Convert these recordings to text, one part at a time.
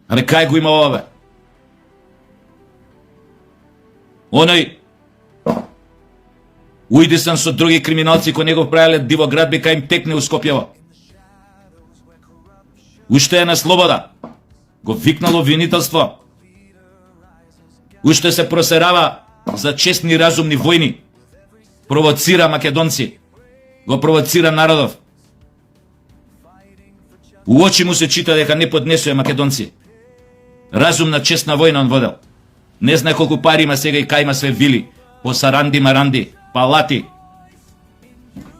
Абе, кај го има ова, бе? Оној Уидисан со други криминалци кои него правеле дивоградби кај им текне у Скопјево. Уште е на слобода. Го викнало обвинителство. Уште се просерава за честни разумни војни. Провоцира македонци. Го провоцира народов. У очи му се чита дека не поднесува македонци. Разумна честна војна он водел. Не знае колку пари има сега и кај има све вили. По саранди, маранди, палати.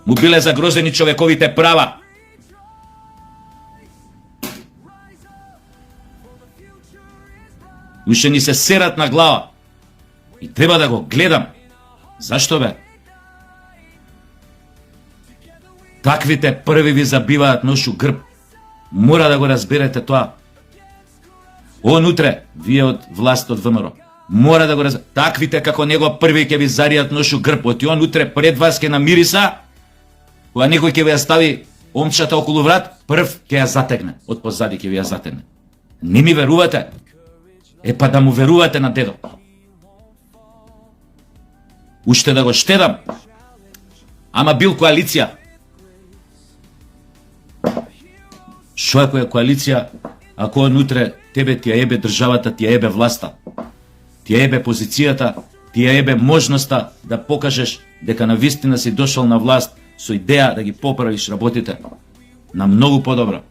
Му биле загрозени човековите права. Уште ни се серат на глава. И треба да го гледам. Зашто, бе? Таквите први ви забиваат ношу грб. Мора да го разберете тоа. Он утре, вие од власт од ВМРО, мора да го разберете. Таквите како него први ќе ви заријат ношу грб. Оти он утре пред вас ќе намириса, кога некој ќе ви ја стави омчата околу врат, прв ќе ја затегне. Од позади ќе ви ја затегне. Не ми верувате? Па да му верувате на дедо. Уште да го штедам. Ама бил коалиција. Шо ако е коалиција, ако он утре тебе ти ја ебе државата, ти ја ебе власта, ти ја ебе позицијата, ти ја ебе можноста да покажеш дека навистина си дошол на власт со идеја да ги поправиш работите на многу подобро.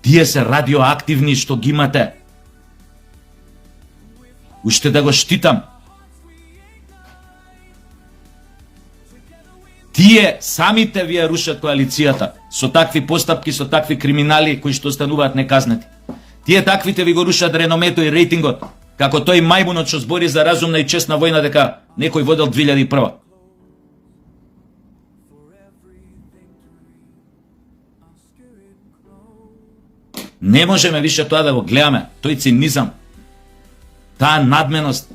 Тие се радиоактивни што ги имате. Уште да го штитам. Тие самите ви ја рушат коалицијата со такви постапки, со такви криминали кои што остануваат неказнети. Тие таквите ви го рушат реномето и рейтингот, како тој мајмунот што збори за разумна и честна војна дека некој водел 2001. Не можеме више тоа да го гледаме, тој цинизам, таа надменост,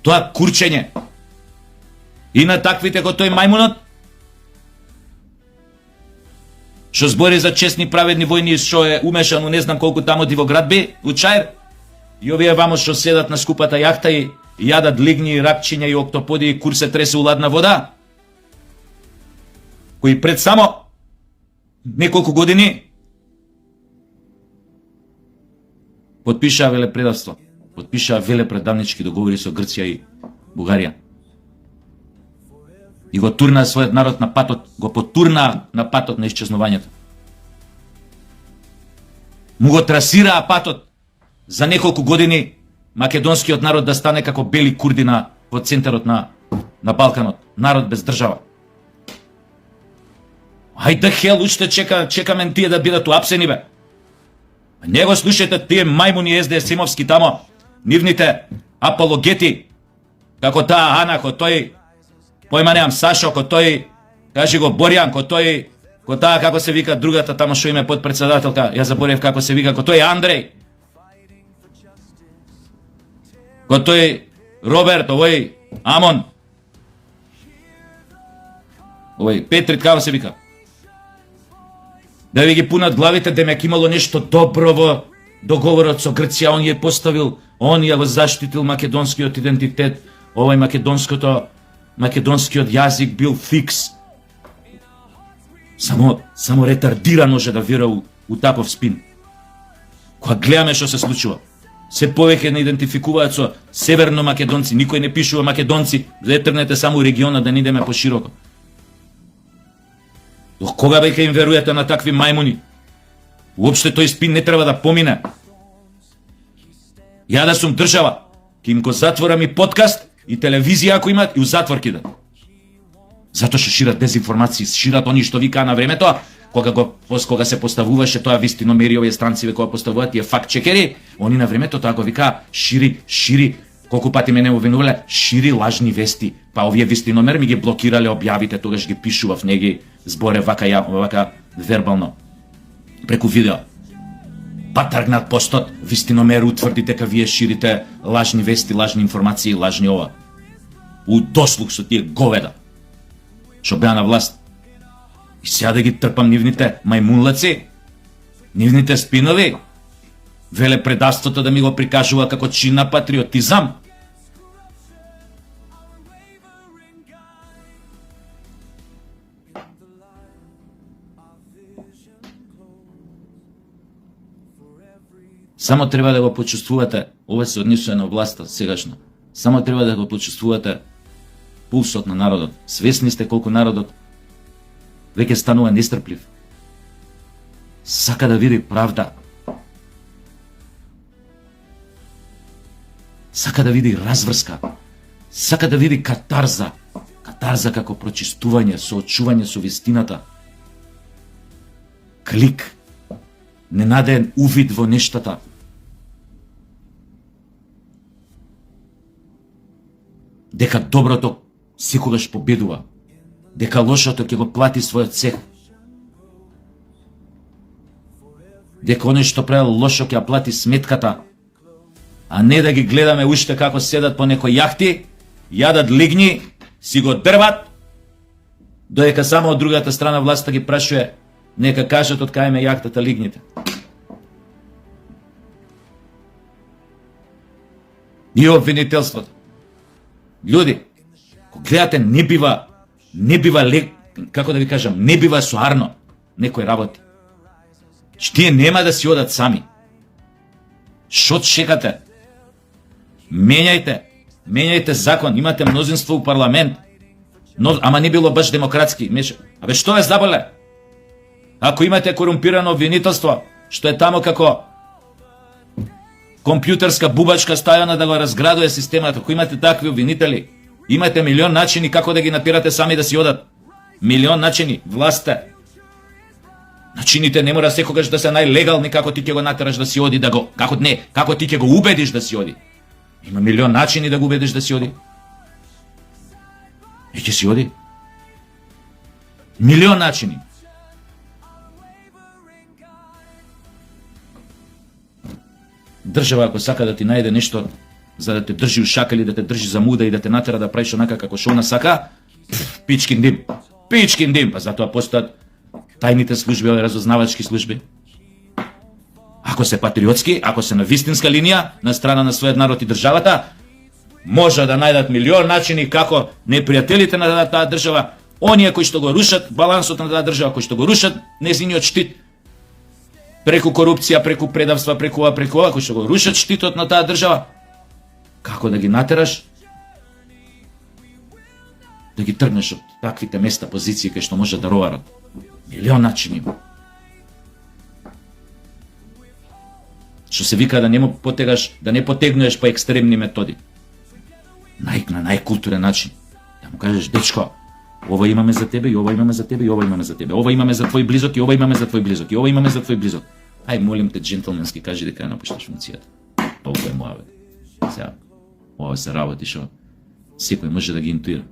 тоа курчење. И на таквите кој тој мајмунот, што збори за честни праведни војни, што е умешан у не знам колку тамо дивоградби, у Чаир, и овие вамо што седат на скупата јахта и јадат лигни, ракчиња и октоподи и кур се тресе у ладна вода, кои пред само неколку години подпишаа велепредавство, подпишаа велепредавнички договори со Грција и Бугарија. И го турнаа својот народ на патот, го потурнаа на патот на исчезнувањето. Му го трасираа патот за неколку години македонскиот народ да стане како бели курди во центарот на Балканот, народ без држава. Ајде хел, уште чекаме тие да бидат уапсени, бе. Не го слушајте тие мајмуни СДС-овски тамо, нивните апологети, како таа Ана, ко тој, појма неам Сашо, ко тој, кажи го Борјан, ко тој, ко таа, како се вика другата тамо што име подпредседателка, ја заборев како се вика, ко тој Андреј, ко тој Роберт, овој Амон, овој Петрит, како се вика. Да ви ги пунат главите демек имало нешто добро во договорот со Грција, он ја поставил, он ја го заштитил македонскиот идентитет, овој македонскиот јазик бил фикс. Само ретардиран може да вера у таков спин. Кога гледаме што се случува, се повеќе не идентификуваат со северно македонци, никој не пишува македонци, да тргнете само у региона да не идеме пошироко. До кога веќе им веруете на такви мајмуни? Уопште тој спин не треба да помине. Ја да сум држава, ќе им го затворам и подкаст, и телевизија ако имат, и у затвор кидат. Затоа што шират дезинформации, шират они што викаа на времето, кога се поставуваше тоа вистиномери, овие странци кога поставуваат тие факт чекери, они на времето тоа го викаа шири, колку пати мене увинувале, шири лажни вести. Па овие вистиномери ми ги блокирале објавите, тогаш ги пишував, не ги зборе вака вербално, преку видео. Па тргнат постот, вистиномер утврди дека вие ширите лажни вести, лажни информации, лажни ова. У дослух со тие говеда, што беа на власт. И сега да ги трпам нивните мајмунлаци, Нивните спинови веле предавството да ми го прикажува како чин на патриотизам. Само треба да го почувствувате, ова се однесува на власта сегашно. Само треба да го почувствувате пулсот на народот. Свесни сте колку народот веќе станува нестрплив. Сака да види правда. Сака да види разврска. Сака да види катарза. Катарза како прочистување, соочување со вистината. Клик. Ненаден увид во нештата. Дека доброто секогаш победува. Дека лошото ќе го плати својот цех. Дека оној што правил лошо ќе плати сметката. А не да ги гледаме уште како седат по некои јахти, јадат лигни, си го дрват, додека само од другата страна власта ги прашува, нека кажат од кај ме јахтата лигните. И обвинителството. Луѓе, кога гледате, не бива лек, како да ви кажам, не бива соарно некој работи. Тие нема да си одат сами. Шо чекате? Менјајте закон, имате мнозинство у парламент, но, ама не било баш демократски. Абе, што ве заболе? Ако имате корумпирано обвинителство, што е тамо како компјутерска бубачка ставена да го разградува системата, ако имате такви обвинители, имате милион начини како да ги натерате сами да си одат. Милион начини, власта. Начините не мора секогаш да се најлегални како ти ќе го натераш да си оди, како ти ќе го убедиш да си оди. Има милион начини да го убедиш да си оди. И ќе си оди. Милион начини. Држава ако сака да ти најде нешто за да те држи ушакали, да те држи за муда и да те натера да правиш онака како што она сака, пичкин дим. Пичкин дим, па затоа постојат тајните служби, разузнавачки служби. Ако се патриотски, ако се на вистинска линија, на страна на својот народ и државата, може да најдат милион начини како непријателите на таа држава, оние кои што го рушат балансот на таа држава, кои што го рушат нејзиниот штит, преку корупција, преку предавства, преку ова, кои што го рушат штитот на таа држава, како да ги натераш да ги тргнеш од таквите места, позиции кај што може да роварат. Милион начини. Што се вика да не му потегаш, да не потегнуеш по екстремни методи. На најкултурен начин. Да му кажеш, дечко, ова имаме за тебе, и ова имаме за тебе, и ова имаме за тебе. Ова имаме за твој близок, и ова имаме за твој близок, и ова имаме за твој близок. Ај, молим те, джентлменски, кажи дека ја напушташ функцијата. Толку е моја, бе. Сега, ова се работи шо секој може да ги интуира.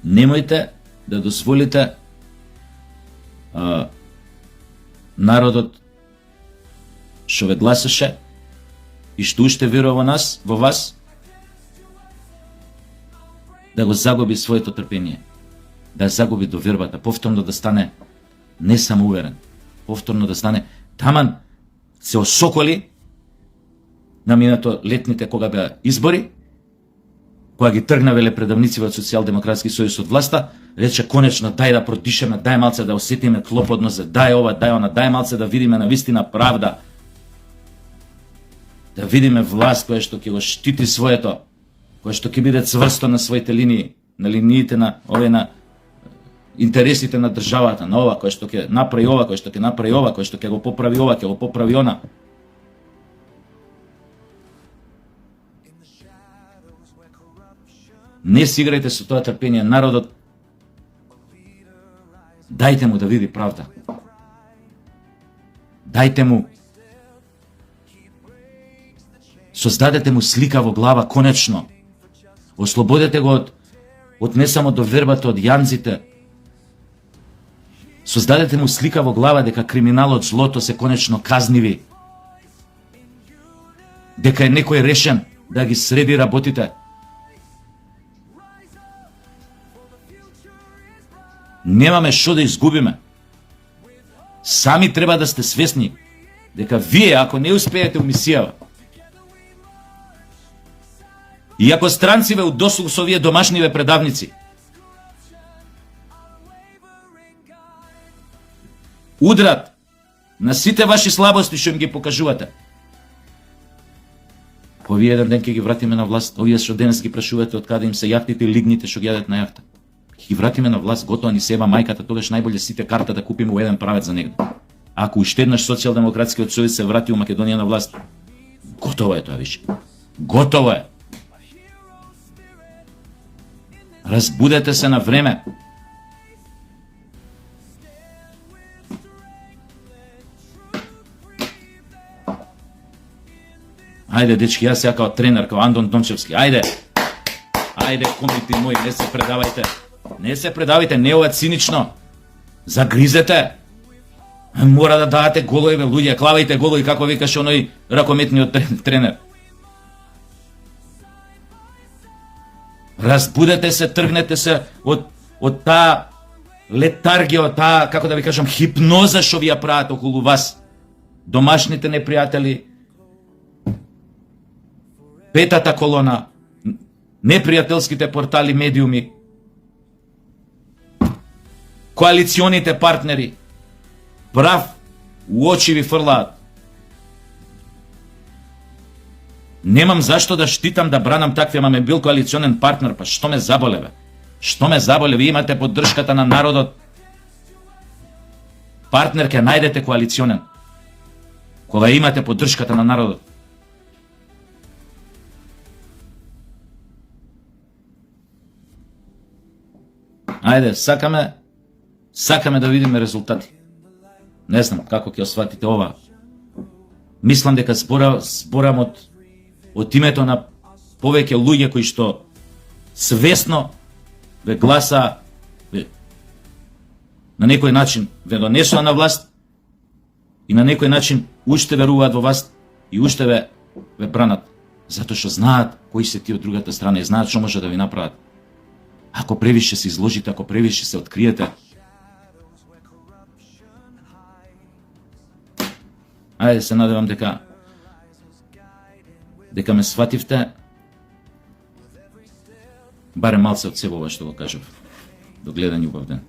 Немојте да дозволите народот што ве гласаше и што уште верува во нас, во вас, да го загуби своето трпение, да загуби довербата, повторно да стане не самоуверен, повторно да стане таман се осоколи на минато летните кога беа избори, кога ги тргна веле предавници од Социјалдемократски сојуз од власта, рече конечно дај да продишеме, дај малце да осетиме клоподност, дај ова, дај она, дај малце да видиме на вистина правда. Да видиме власт која што ќе го штити своето, која што ќе биде цврсто на своите линии, на линиите на овие на интересите на државата, на ова, која што ќе направи ова, која што ќе направи ова, која што ќе го поправи ова, ќе го поправи она. Не си играјте со тоа трпение, народот дајте му да види правда. Дајте му, создадете му слика во глава конечно. Ослободете го од не само довербата од јанците. Создадете му слика во глава дека криминалот, злото се конечно казниви. Дека е некој решен да ги среди работите. Немаме што да изгубиме. Сами треба да сте свесни дека вие, ако не успеете у мисијава, и ако странци ве удослуг со овие домашниве предавници, удрат на сите ваши слабости што им ги покажувате, овие еден ден ќе ги вратиме на власт, овие што денес ги прашувате од каде им се јахтите и лигните што ги јадат на јахта. Ќе ги вратиме на власт, готово ни себа мајката, тогаш најболе сите карта да купиме у еден правец за негде. Ако уште еднаш Социјалдемократскиот сојуз се врати у Македонија на власт, готово е тоа више. Готово е. Разбудете се на време. Ајде, дечки, јас ја као тренер, као Андон Дончевски, ајде, комити мои, не се предавајте. Не се предавајте, не ова цинично. Загризете. Мора да давате голови, луѓе, клавајте голови, како викаше оној ракометниот тренер. Разбудете се, тргнете се од таа летаргија, од таа, како да ви кажам, хипноза што ви ја прават околу вас. Домашните непријатели, петата колона, непријателските портали, медиуми, коалиционите партнери, прав у очи ви фрлаат. Немам зашто да штитам, да бранам такви, ама ме бил коалиционен партнер, па што ме заболе, бе? Што ме заболе? Ви имате поддршката на народот. Партнер ке најдете коалиционен, кога имате поддршката на народот. Ајде, сакаме да видиме резултати. Не знам како ќе осватите ова. Мислам дека зборам од името на повеќе луѓе кои што свесно ве гласа, на некој начин ве донесува на власт и на некој начин уште веруваат во вас и уште ве бранат, затоа што знаат кои се ти од другата страна и знаат што може да ви направат. Ако превише се изложите, ако превише се откриете, ајде се надевам дека ме свативте, барем малце од себе ова што го кажав. До гледање, убав ден.